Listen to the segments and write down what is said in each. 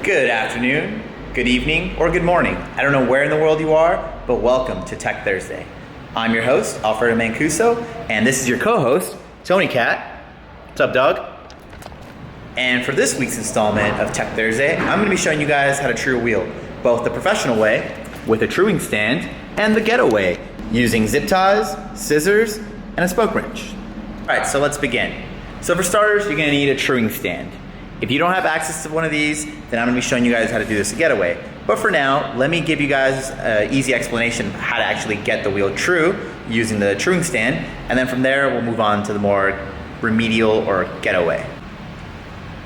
Good afternoon, good evening, or good morning. I don't know where in the world you are, but welcome to Tech Thursday. I'm your host, Alfredo Mancuso, and this is your co-host, Tony Cat. What's up, dog? And for this week's installment of Tech Thursday, I'm going to be showing you guys how to true a wheel, both the professional way, with a truing stand, and the ghetto way, using zip ties, scissors, and a spoke wrench. Alright, so let's begin. So for starters, you're going to need a truing stand. If you don't have access to one of these, then I'm going to be showing you guys how to do this the ghetto way. But for now, let me give you guys an easy explanation of how to actually get the wheel true using the truing stand, and then from there we'll move on to the more remedial or ghetto way.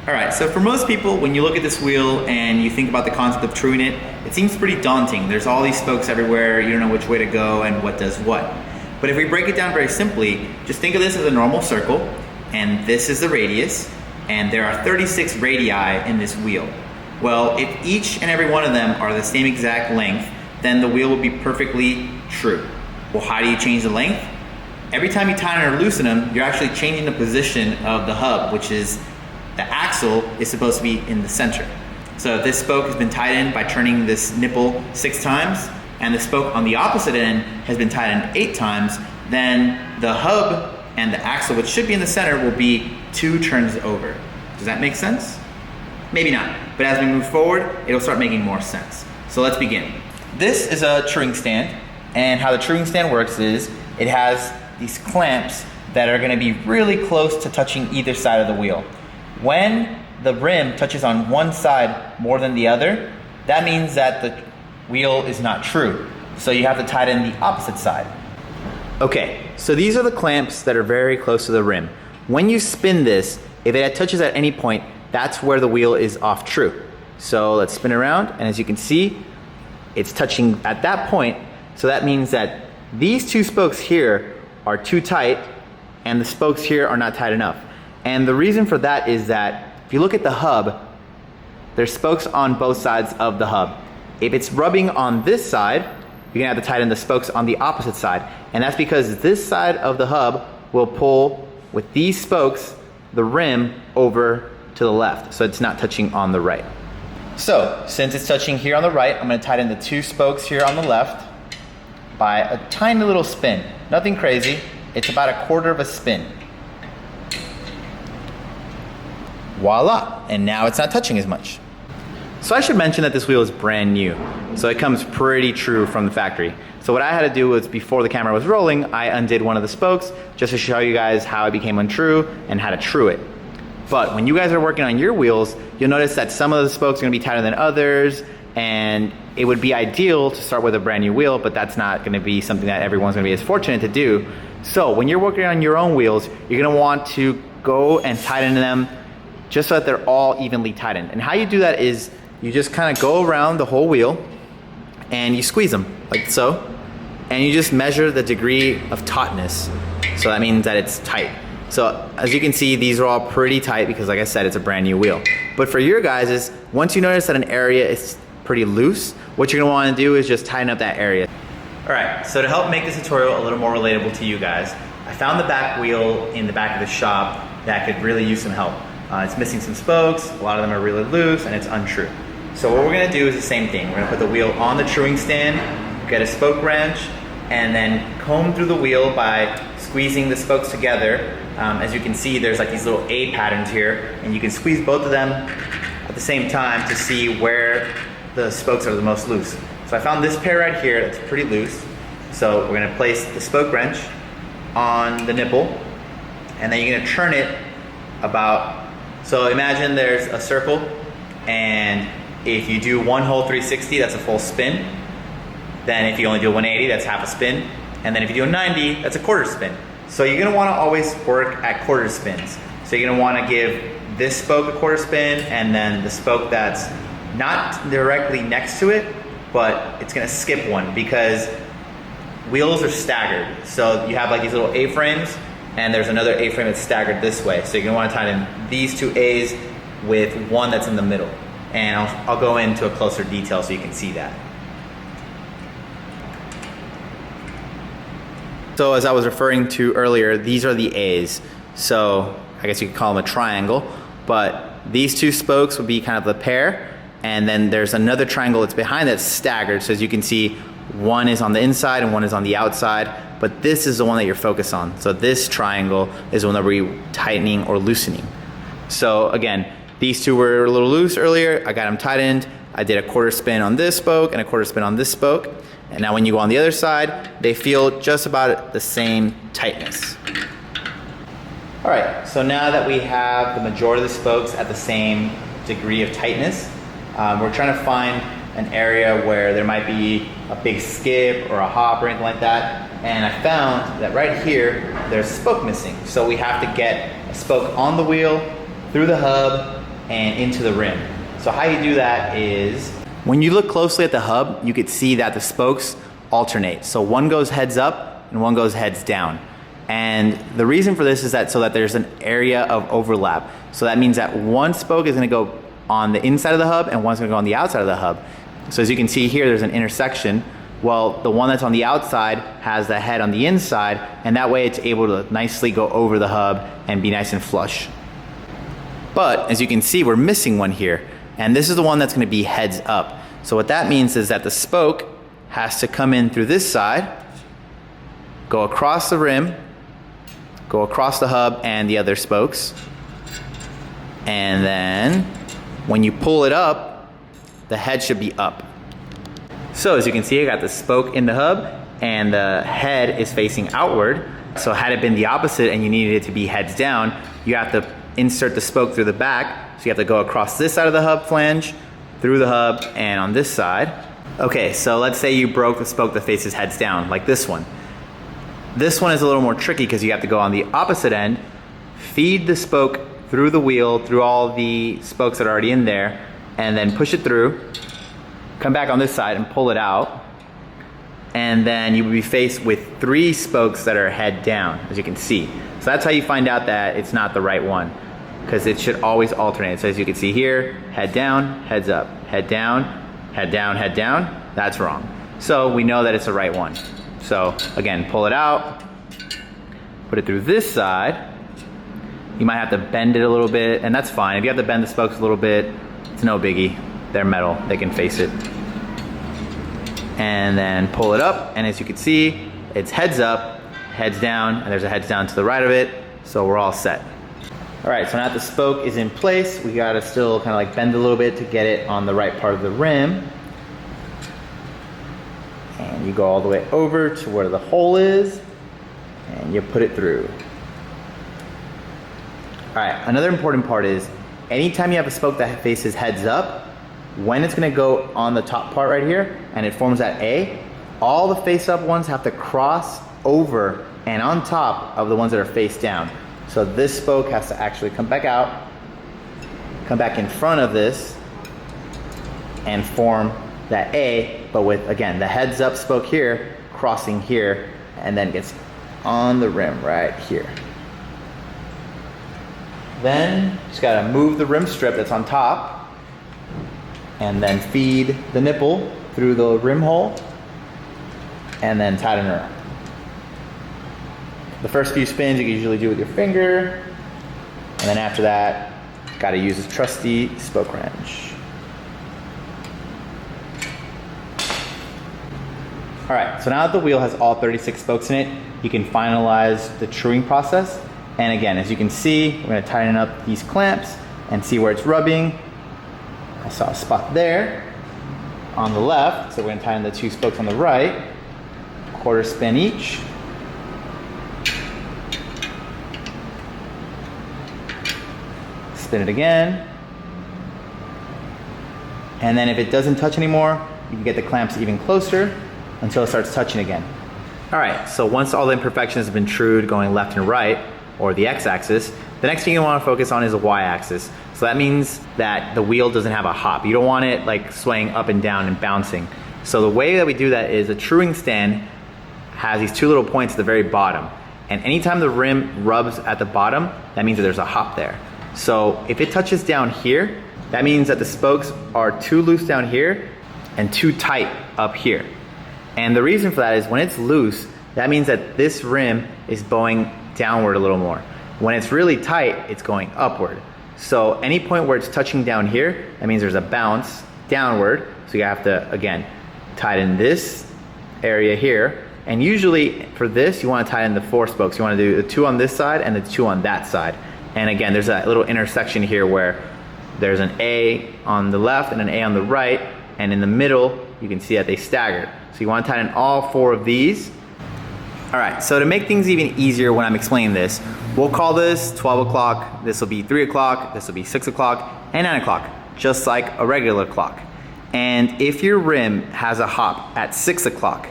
Alright, so for most people, when you look at this wheel and you think about the concept of truing it, it seems pretty daunting. There's all these spokes everywhere, you don't know which way to go and what does what. But if we break it down very simply, just think of this as a normal circle, and this is the radius, and there are 36 radii in this wheel. Well, if each and every one of them are the same exact length, then the wheel will be perfectly true. Well, how do you change the length? Every time you tighten or loosen them, you're actually changing the position of the hub, which is the axle is supposed to be in the center. So if this spoke has been tightened by turning this nipple 6 times, and the spoke on the opposite end has been tightened 8 times, then the hub and the axle, which should be in the center, will be 2 turns over. Does that make sense? Maybe not, but as we move forward, it'll start making more sense. So let's begin. This is a truing stand, and how the truing stand works is it has these clamps that are gonna be really close to touching either side of the wheel. When the rim touches on one side more than the other, that means that the wheel is not true. So you have to tighten the opposite side. Okay, so these are the clamps that are very close to the rim. When you spin this, if it touches at any point, that's where the wheel is off true. So let's spin around, and as you can see, it's touching at that point. So that means that these 2 spokes here are too tight, and the spokes here are not tight enough. And the reason for that is that if you look at the hub, there's spokes on both sides of the hub. If it's rubbing on this side, you're gonna have to tighten the spokes on the opposite side. And that's because this side of the hub will pull with these spokes the rim over to the left, so it's not touching on the right. So since it's touching here on the right, I'm gonna tighten the 2 spokes here on the left by a tiny little spin. Nothing crazy, it's about 1/4 of a spin. Voila, and now it's not touching as much. So I should mention that this wheel is brand new, so it comes pretty true from the factory. So what I had to do was, before the camera was rolling, I undid one of the spokes just to show you guys how it became untrue and how to true it. But when you guys are working on your wheels, you'll notice that some of the spokes are gonna be tighter than others, and it would be ideal to start with a brand new wheel, but that's not gonna be something that everyone's gonna be as fortunate to do. So when you're working on your own wheels, you're gonna want to go and tighten them just so that they're all evenly tightened. And how you do that is you just kind of go around the whole wheel and you squeeze them like so, and you just measure the degree of tautness. So that means that it's tight. So as you can see, these are all pretty tight because, like I said, it's a brand new wheel. But for your guys, is once you notice that an area is pretty loose, what you're gonna wanna do is just tighten up that area. All right, so to help make this tutorial a little more relatable to you guys, I found the back wheel in the back of the shop that could really use some help. It's missing some spokes, a lot of them are really loose, and it's untrue. So what we're gonna do is the same thing. We're gonna put the wheel on the truing stand, get a spoke wrench, and then comb through the wheel by squeezing the spokes together. As you can see, there's like these little A patterns here, and you can squeeze both of them at the same time to see where the spokes are the most loose. So I found this pair right here that's pretty loose. So we're gonna place the spoke wrench on the nipple, and then you're gonna turn it about, so imagine there's a circle, and if you do one whole 360, that's a full spin. Then if you only do a 180, that's half a spin. And then if you do a 90, that's a 1/4 spin. So you're gonna wanna always work at 1/4 spins. So you're gonna wanna give this spoke a 1/4 spin, and then the spoke that's not directly next to it, but it's gonna skip one because wheels are staggered. So you have like these little A-frames, and there's another A-frame that's staggered this way. So you're gonna wanna tighten these 2 A's with one that's in the middle. And I'll go into a closer detail so you can see that. So as I was referring to earlier, these are the A's. So I guess you could call them a triangle, but these 2 spokes would be kind of the pair, and then there's another triangle that's behind that's staggered. So as you can see, one is on the inside and one is on the outside, but this is the one that you're focused on. So this triangle is the one that we're tightening or loosening. So again, these two were a little loose earlier. I got them tightened. I did a quarter spin on this spoke and a quarter spin on this spoke. And now when you go on the other side, they feel just about the same tightness. All right, so now that we have the majority of the spokes at the same degree of tightness, we're trying to find an area where there might be a big skip or a hop or anything like that. And I found that right here, there's a spoke missing. So we have to get a spoke on the wheel, through the hub, and into the rim. So how you do that is, when you look closely at the hub, you could see that the spokes alternate. So one goes heads up and one goes heads down. And the reason for this is that so that there's an area of overlap. So that means that one spoke is gonna go on the inside of the hub and one's gonna go on the outside of the hub. So as you can see here, there's an intersection. Well, the one that's on the outside has the head on the inside, and that way it's able to nicely go over the hub and be nice and flush. But as you can see, we're missing one here, and this is the one that's gonna be heads up. So what that means is that the spoke has to come in through this side, go across the rim, go across the hub and the other spokes, and then when you pull it up, the head should be up. So as you can see, I got the spoke in the hub and the head is facing outward. So had it been the opposite and you needed it to be heads down, you have to insert the spoke through the back. So you have to go across this side of the hub flange, through the hub, and on this side. Okay, so let's say you broke the spoke that faces heads down, like this one. This one is a little more tricky because you have to go on the opposite end, feed the spoke through the wheel, through all the spokes that are already in there, and then push it through, come back on this side and pull it out, and then you will be faced with 3 spokes that are head down, as you can see. So that's how you find out that it's not the right one, because it should always alternate. So as you can see here, head down, heads up, head down, head down, head down. That's wrong. So we know that it's the right one. So again, pull it out, put it through this side. You might have to bend it a little bit, and that's fine. If you have to bend the spokes a little bit, it's no biggie. They're metal, they can face it. And then pull it up, and as you can see, it's heads up, heads down, and there's a heads down to the right of it, so we're all set. All right, so now that the spoke is in place, we gotta still kind of like bend a little bit to get it on the right part of the rim. And you go all the way over to where the hole is, and you put it through. All right, another important part is, anytime you have a spoke that faces heads up, when it's gonna go on the top part right here, and it forms that A, all the face up ones have to cross over and on top of the ones that are face down. So this spoke has to actually come back out, come back in front of this, and form that A, but with, again, the heads up spoke here, crossing here, and then gets on the rim right here. Then, just gotta move the rim strip that's on top, and then feed the nipple through the rim hole, and then tighten her up. The first few spins you can usually do with your finger, and then after that, gotta use a trusty spoke wrench. All right, so now that the wheel has all 36 spokes in it, you can finalize the truing process. And again, as you can see, we're gonna tighten up these clamps and see where it's rubbing. I saw a spot there on the left, so we're gonna tighten the 2 spokes on the right, quarter spin each. Spin it again. And then if it doesn't touch anymore, you can get the clamps even closer until it starts touching again. All right, so once all the imperfections have been trued going left and right, or the x-axis, the next thing you want to focus on is the y-axis. So that means that the wheel doesn't have a hop. You don't want it like swaying up and down and bouncing. So the way that we do that is a truing stand has these 2 little points at the very bottom. And anytime the rim rubs at the bottom, that means that there's a hop there. So if it touches down here, that means that the spokes are too loose down here and too tight up here. And the reason for that is when it's loose, that means that this rim is bowing downward a little more. When it's really tight, it's going upward. So any point where it's touching down here, that means there's a bounce downward. So you have to, again, tighten this area here. And usually for this, you want to tighten the 4 spokes. You want to do the 2 on this side and the 2 on that side. And again, there's that little intersection here where there's an A on the left and an A on the right. And in the middle, you can see that they stagger. So you want to tighten all 4 of these. All right, so to make things even easier when I'm explaining this, we'll call this 12 o'clock, this will be 3 o'clock, this will be 6 o'clock, and 9 o'clock, just like a regular clock. And if your rim has a hop at 6 o'clock,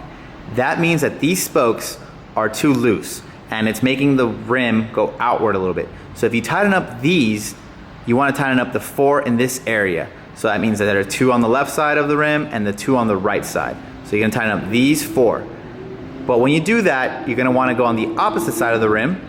that means that these spokes are too loose and it's making the rim go outward a little bit. So if you tighten up these, you want to tighten up the 4 in this area. So that means that there are 2 on the left side of the rim and the 2 on the right side. So you're going to tighten up these 4. But when you do that, you're going to want to go on the opposite side of the rim,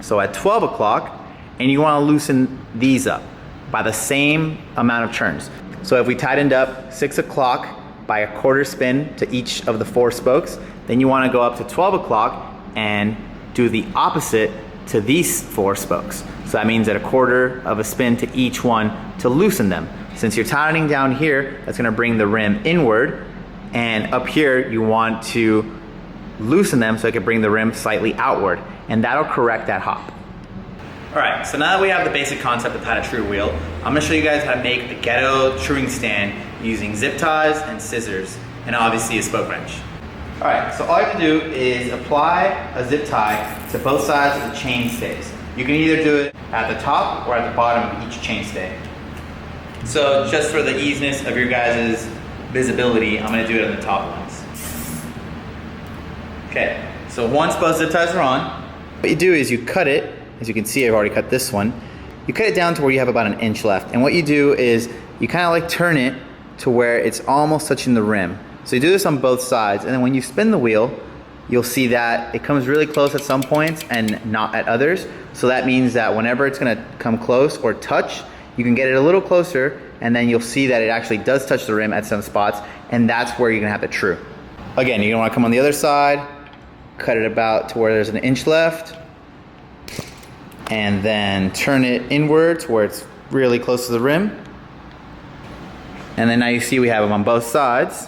so at 12 o'clock, and you want to loosen these up by the same amount of turns. So if we tightened up 6 o'clock by a quarter spin to each of the 4 spokes, then you want to go up to 12 o'clock and do the opposite to these 4 spokes. So that means that a quarter of a spin to each one to loosen them. Since you're tightening down here, that's going to bring the rim inward, and up here you want to loosen them so it can bring the rim slightly outward, and that'll correct that hop. All right, so now that we have the basic concept of how to true a wheel, I'm gonna show you guys how to make the Ghetto truing stand using zip ties and scissors, and obviously a spoke wrench. All right, so all you have to do is apply a zip tie to both sides of the chainstays. You can either do it at the top or at the bottom of each chainstay. So just for the easiness of your guys' visibility, I'm gonna do it on the top ones. Okay, so once both zip ties are on, what you do is you cut it. As you can see, I've already cut this one. You cut it down to where you have about 1 inch left. And what you do is you kind of like turn it to where it's almost touching the rim. So you do this on both sides, and then when you spin the wheel, you'll see that it comes really close at some points and not at others. So that means that whenever it's gonna come close or touch, you can get it a little closer, and then you'll see that it actually does touch the rim at some spots, and that's where you're gonna have to true. Again, you're gonna wanna come on the other side, cut it about to where there's 1 inch left, and then turn it inward to where it's really close to the rim. And then now you see we have them on both sides.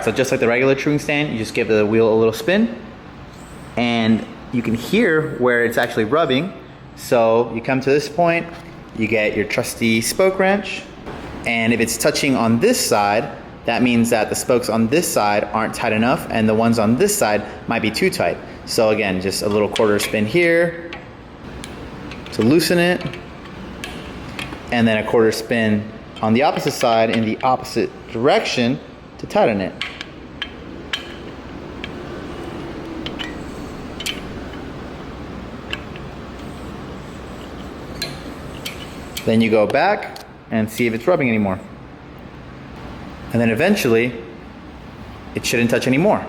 So just like the regular truing stand, you just give the wheel a little spin, and you can hear where it's actually rubbing. So you come to this point, you get your trusty spoke wrench, and if it's touching on this side, that means that the spokes on this side aren't tight enough and the ones on this side might be too tight. So again, just a little quarter spin here to loosen it, and then a quarter spin on the opposite side in the opposite direction to tighten it. Then you go back and see if it's rubbing anymore. And then eventually, it shouldn't touch anymore.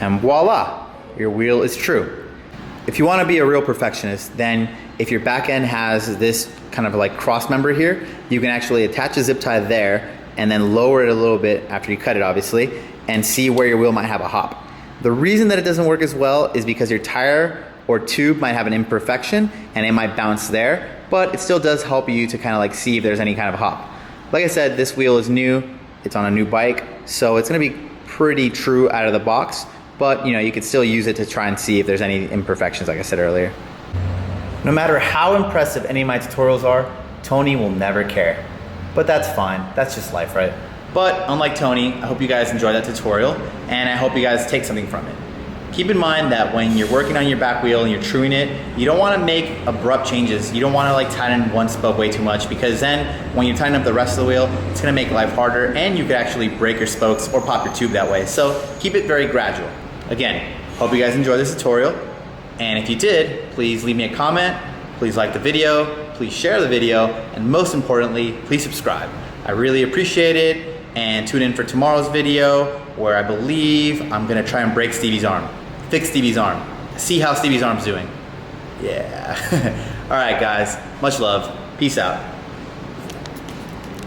And voila, your wheel is true. If you want to be a real perfectionist, then if your back end has this kind of like cross member here, you can actually attach a zip tie there and then lower it a little bit after you cut it, obviously, and see where your wheel might have a hop. The reason that it doesn't work as well is because your tire or tube might have an imperfection and it might bounce there, but it still does help you to kind of like see if there's any kind of hop. Like I said, this wheel is new, it's on a new bike, so it's gonna be pretty true out of the box, but you know, you could still use it to try and see if there's any imperfections, like I said earlier. No matter how impressive any of my tutorials are, Tony will never care. But that's fine, that's just life, right? But unlike Tony, I hope you guys enjoyed that tutorial, and I hope you guys take something from it. Keep in mind that when you're working on your back wheel and you're truing it, you don't want to make abrupt changes. You don't want to like tighten one spoke way too much, because then when you tighten up the rest of the wheel, it's going to make life harder and you could actually break your spokes or pop your tube that way. So keep it very gradual. Again, hope you guys enjoyed this tutorial. And if you did, please leave me a comment, please like the video, please share the video, and most importantly, please subscribe. I really appreciate it. And tune in for tomorrow's video where I believe I'm gonna try and break Stevie's arm. Fix Stevie's arm. See how Stevie's arm's doing. Yeah. All right, guys. Much love. Peace out.